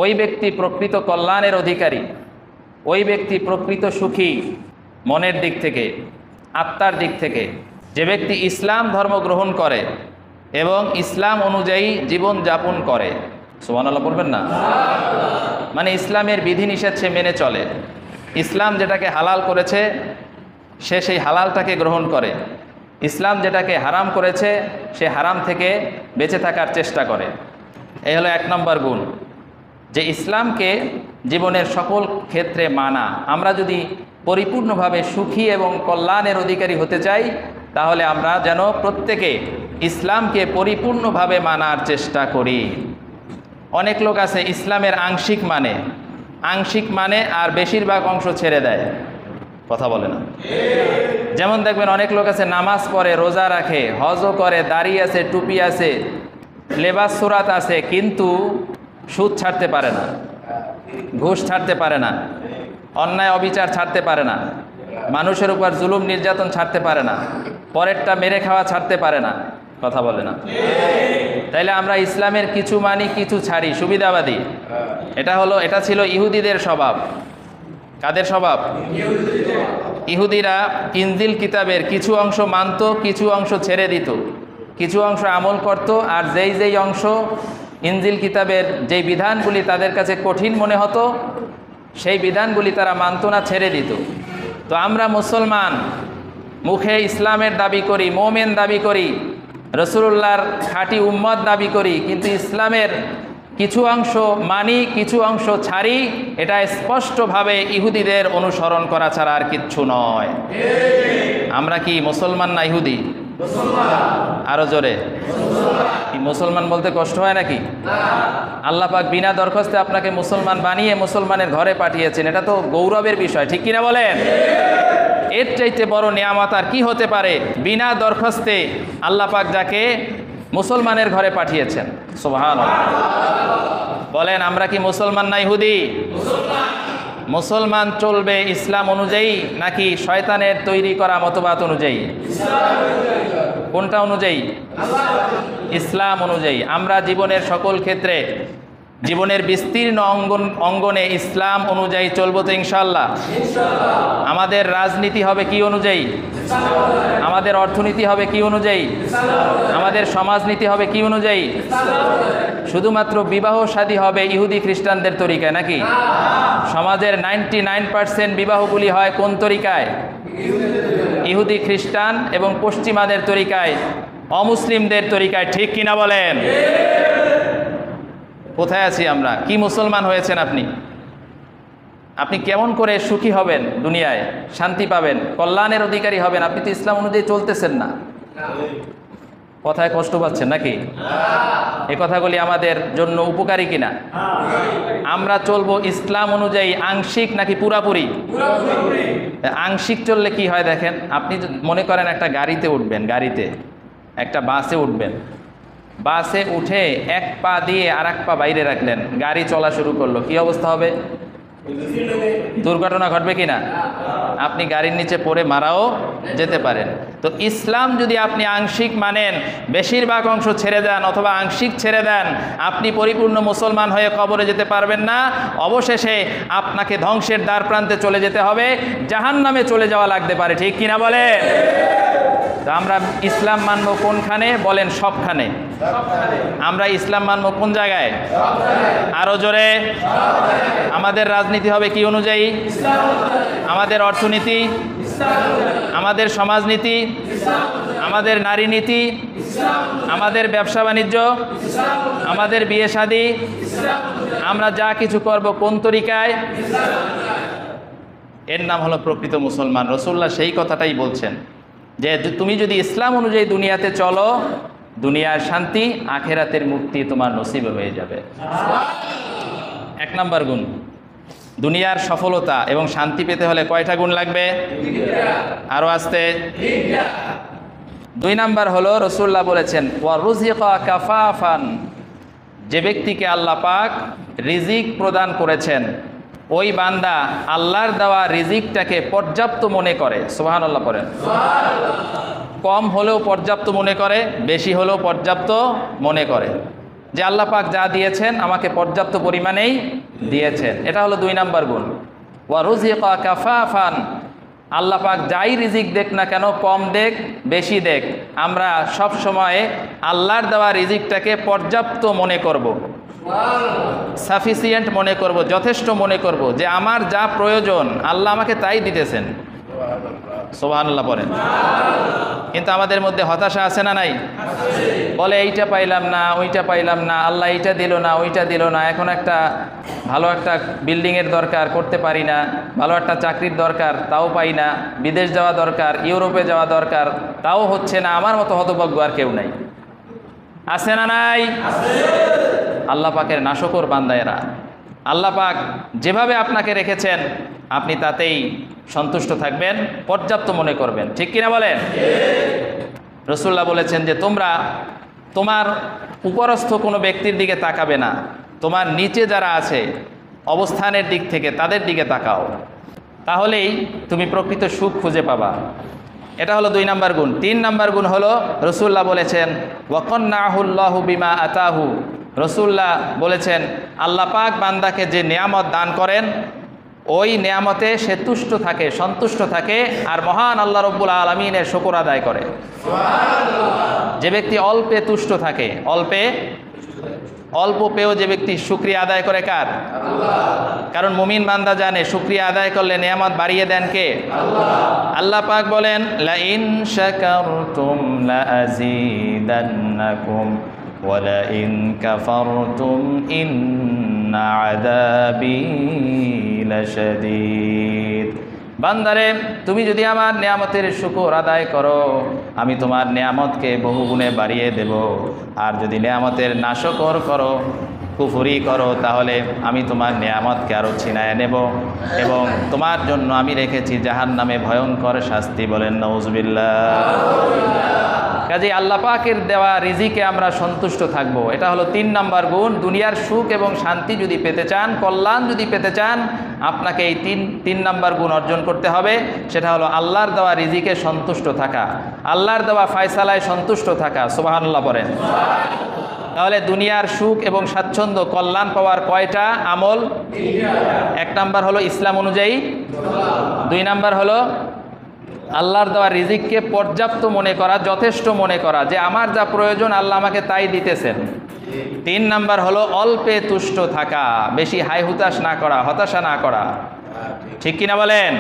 ওই ব্যক্তি প্রকৃত কল্যাণের অধিকারী, ওই ব্যক্তি প্রকৃত সুখী মনের দিক থেকে, আত্মার দিক থেকে, যে ব্যক্তি ইসলাম ধর্ম গ্রহণ করে এবং ইসলাম অনুযায়ী জীবন যাপন করে। সুবহানাল্লাহ বলবেন না? মানে ইসলামের বিধিনিষেধ সে মেনে চলে, ইসলাম যেটাকে হালাল করেছে সে সেই হালালটাকে গ্রহণ করে, ইসলাম যেটাকে হারাম করেছে সে হারাম থেকে বেঁচে থাকার চেষ্টা করে। এই হলো 1 নম্বর গুণ, যে ইসলামকে জীবনের সকল ক্ষেত্রে মানা। আমরা যদি পরিপূর্ণভাবে সুখী এবং কল্যাণের অধিকারী হতে চাই, তাহলে আমরা যেন প্রত্যেকে ইসলামকে পরিপূর্ণভাবে মানার চেষ্টা করি। অনেক লোক আছে ইসলামের আংশিক মানে আর বেশিরভাগ অংশ ছেড়ে দেয়, কথা বলে না। যেমন দেখবেন অনেক লোক আছে নামাজ পড়ে, রোজা রাখে, হজও করে, দাড়ি আছে, টুপি আছে, লেবাস সুরাত আছে, কিন্তু সুদ ছাড়তে পারে না, ঘুষ ছাড়তে পারে না, অন্যায় অবিচার ছাড়তে পারে না, মানুষের উপর জুলুম নির্যাতন ছাড়তে পারে না, পরেরটা মেরে খাওয়া ছাড়তে পারে না, কথা বলে না। তাইলে আমরা ইসলামের কিছু মানি, কিছু ছাড়ি, সুবিধাবাদী। এটা ছিল ইহুদিদের স্বভাব। কাদের স্বভাব? ইহুদিরা ইনজিল কিতাবের কিছু অংশ মানত, কিছু অংশ ছেড়ে দিত, কিছু অংশ আমল করত, আর যেই অংশ ইনজিল কিতাবের যেই বিধানগুলি তাদের কাছে কঠিন মনে হতো সেই বিধানগুলি তারা মানত না, ছেড়ে দিত। তো আমরা মুসলমান, মুখে ইসলামের দাবি করি, মোমেন দাবি করি, রাসূলুল্লাহর খাঁটি উম্মত দাবি করি, কিন্তু ইসলামের কিছু অংশ মানি, কিছু অংশ ছাড়ি। এটা স্পষ্টভাবে ইহুদিদের অনুসরণ করা ছাড়া আর কিচ্ছু নয়। আমরা কি মুসলমান না ইহুদি? আরো জোরে। মুসলমান বলতে কষ্ট হয় নাকি? আল্লাহ পাক বিনা দরখাস্তে আপনাকে মুসলমান বানিয়ে মুসলমানের ঘরে পাঠিয়েছেন, এটা তো গৌরবের বিষয়, ঠিক কিনা বলেন? এর চাইতে বড় নিয়ামত আর কি হতে পারে? বিনা দরখাস্তে আল্লাহ পাক যাকে মুসলমানের ঘরে পাঠিয়েছেন। সুবহানাল্লাহ। বলেন আমরা কি মুসলমান না ইহুদি? মুসলমান চলবে ইসলাম অনুযায়ী নাকি শয়তানের তৈরি করা মতবাদ অনুযায়ী? কোনটা অনুযায়ী? ইসলাম অনুযায়ী। আমরা জীবনের সকল ক্ষেত্রে, জীবনের বিস্তীর্ণ অঙ্গনে ইসলাম অনুযায়ী চলবো তো ইনশাআল্লাহ? আমাদের রাজনীতি হবে কি অনুযায়ী? আমাদের অর্থনীতি হবে কি অনুযায়ী? আমাদের সমাজনীতি হবে কি অনুযায়ী? শুধুমাত্র বিবাহ শাদী হবে ইহুদি খ্রিস্টানদের তরিকায় নাকি? সমাজের 99% বিবাহগুলি হয় কোন তরিকায়? ইহুদি খ্রিস্টান এবং পশ্চিমাদের তরিকায়, অমুসলিমদের তরিকায়, ঠিক কিনা বলেন? কোথায় আছি আমরা? কি মুসলমান হয়েছেন আপনি? আপনি কেমন করে সুখী হবেন, দুনিয়ায় শান্তি পাবেন, কল্যাণের অধিকারী হবেন? আপনি তো ইসলাম অনুযায়ী চলতেছেন না। কথায় কষ্ট পাচ্ছেন নাকি? এই কথাগুলি আমাদের জন্য উপকারী কিনা? আমরা চলবো ইসলাম অনুযায়ী আংশিক নাকি পুরাপুরি? আংশিক চললে কি হয় দেখেন, আপনি মনে করেন একটা গাড়িতে উঠবেন, একটা বাসে উঠবেন, বাসে উঠে এক পা দিয়ে আর এক পা বাইরে রাখলেন, গাড়ি চলা শুরু করলো, কি অবস্থা হবে? দুর্ঘটনা ঘটবে কিনা? আপনি গাড়ির নিচে পড়ে মারাও যেতে পারেন। তো ইসলাম যদি আপনি আংশিক মানেন, বেশিরভাগ অংশ ছেড়ে দেন অথবা আংশিক ছেড়ে দেন, আপনি পরিপূর্ণ মুসলমান হয়ে কবরে যেতে পারবেন না। অবশেষে আপনাকে ধ্বংসের দ্বার প্রান্তে চলে যেতে হবে, জাহান্নামে চলে যাওয়া লাগতে পারে, ঠিক কিনা বলে? তো আমরা ইসলাম মানব কোনখানে? বলেন সবখানে। আমরা ইসলাম মানব কোন জায়গায়? আরো জোরে। আমাদের রাজনীতি হবে কি অনুযায়ী? আমাদের অর্থনীতি, আমাদের সমাজনীতি, আমাদের নারী নীতি, আমাদের ব্যবসা বাণিজ্য, আমাদের বিয়ে শাদী, আমরা যা কিছু করব কোন তরিকায়? এর নাম হলো প্রকৃত মুসলমান। রাসূলুল্লাহ সেই কথাটাই বলছেন যে তুমি যদি ইসলাম অনুযায়ী দুনিয়াতে চলো, দুনিয়ার শান্তি, আখেরাতের মুক্তি তোমার নসিবে হয়ে যাবে। 1 নম্বর গুণ। দুনিয়ার সফলতা এবং শান্তি পেতে হলে কয়টা গুণ লাগবে? আরো আসতে। 2 নম্বর হলো রাসূলুল্লাহ বলেছেন ওয়া রুজিকা কাফাফান, যে ব্যক্তিকে আল্লাহ পাক রিজিক প্রদান করেছেন, ওই বান্দা আল্লাহর দেওয়া রিজিকটাকে পর্যাপ্ত মনে করে। সুবহানাল্লাহ পড়েন। কম হলেও পর্যাপ্ত মনে করে, বেশি হলেও পর্যাপ্ত মনে করে। যে আল্লাহ পাক যা দিয়েছেন আমাকে পর্যাপ্ত পরিমাণেই দিয়েছেন। এটা হলো 2 নাম্বার গুণ। ওয়া রুজিকা কাফাফান, আল্লাহ পাক যাই রিজিক দেখ না কেন, কম দেখ বেশি দেখ, আমরা সব সময় আল্লাহর দেওয়া রিজিকটাকে পর্যাপ্ত মনে করব, সাফিসিয়েন্ট মনে করব, যথেষ্ট মনে করব, যে আমার যা প্রয়োজন আল্লাহ আমাকে তাই দিতেছেন। সুবহানাল্লাহ পড়েন। কিন্তু আমাদের মধ্যে হতাশা আছে না নাই? বলে এইটা পাইলাম না, ওইটা পাইলাম না, আল্লাহ এইটা দিল না, ওইটা দিল না, এখন একটা ভালো একটা বিল্ডিংয়ের দরকার, করতে পারি না, ভালো একটা চাকরির দরকার, তাও পাই না, বিদেশ যাওয়া দরকার, ইউরোপে যাওয়া দরকার, তাও হচ্ছে না, আমার মতো হতভাগ্য আর কেউ নাই। আছে না নাই? আল্লাহ পাকের নাশকর বান্দা এরা। আল্লাহ পাক যেভাবে আপনাকে রেখেছেন আপনি তাতেই সন্তুষ্ট থাকবেন, পর্যাপ্ত মনে করবেন। ঠিক কিনা বলেন? রাসূলুল্লাহ বলেছেন যে তোমরা তোমার উপরস্থ কোনো ব্যক্তির দিকে তাকাবে না, তোমার নিচে যারা আছে অবস্থানের দিক থেকে তাদের দিকে তাকাও, তাহলেই তুমি প্রকৃত সুখ খুঁজে পাবা। এটা হলো 2 নাম্বার গুণ। 3 নাম্বার গুণ হলো রাসূলুল্লাহ বলেছেন ওয়াকান্নাহুল্লাহু বিমা আতাহু, রাসূলুল্লাহ বলেছেন আল্লাহ পাক বান্দাকে যে নেয়ামত দান করেন ওই নেয়ামতে সে তুষ্ট থাকে, সন্তুষ্ট থাকে, আর মহান আল্লাহ রব্বুল আলামিনের শুকর আদায় করে। যে ব্যক্তি অল্পে তুষ্ট থাকে, অল্প পেয়েও যে ব্যক্তি শুকরিয়া আদায় করে কার? কারণ মুমিন বান্দা জানে শুকরিয়া আদায় করলে নেয়ামত বাড়িয়ে দেন কে? আল্লাহ পাক বলেন লা ইন শাকারতুম লা আযীদান্নাকুম ওয়া লা ইন কাফারতুম ইন্না আযাবী লাশাদীদ। বান্দারে তুমি যদি আমার নেয়ামতের শুকর আদায় করো আমি তোমার নেয়ামতকে বহুগুণে বাড়িয়ে দেব, আর যদি নেয়ামতের নাশকর করো, কুফরি করো, তাহলে আমি তোমার নেয়ামতকে আরও ছিনায় নেব এবং তোমার জন্য আমি রেখেছি জাহান্নামে ভয়ঙ্কর শাস্তি। বলেন নাউজুবিল্লাহ। কাজেই আল্লাহ পাকের দেওয়া রিজিকে আমরা সন্তুষ্ট থাকব। এটা হলো 3 নাম্বার গুণ। দুনিয়ার সুখ এবং শান্তি যদি পেতে চান, কল্যাণ যদি পেতে চান, আপনাকে এই 3 নাম্বার গুণ অর্জন করতে হবে। সেটা হলো আল্লাহর দেওয়া রিজিকে সন্তুষ্ট থাকা, আল্লাহর দেওয়া ফায়সালায় সন্তুষ্ট থাকা। সুবহানাল্লাহ বলেন। তাহলে দুনিয়ার সুখ এবং স্বাচ্ছন্দ্য কল্যাণ পাওয়ার কয়টা আমল? 1 নাম্বার হলো ইসলাম অনুযায়ী, 2 নাম্বার হলো আল্লাহর দেওয়া রিজিককে পর্যাপ্ত মনে করা, যথেষ্ট মনে করা, যে আমার যা প্রয়োজন আল্লাহ আমাকে তাই দিতেছেন। 3 নাম্বার হলো অল্পে তুষ্ট থাকা, বেশি হাই হুতাশ না করা, হতাশা না করা। ঠিক কিনা বলেন?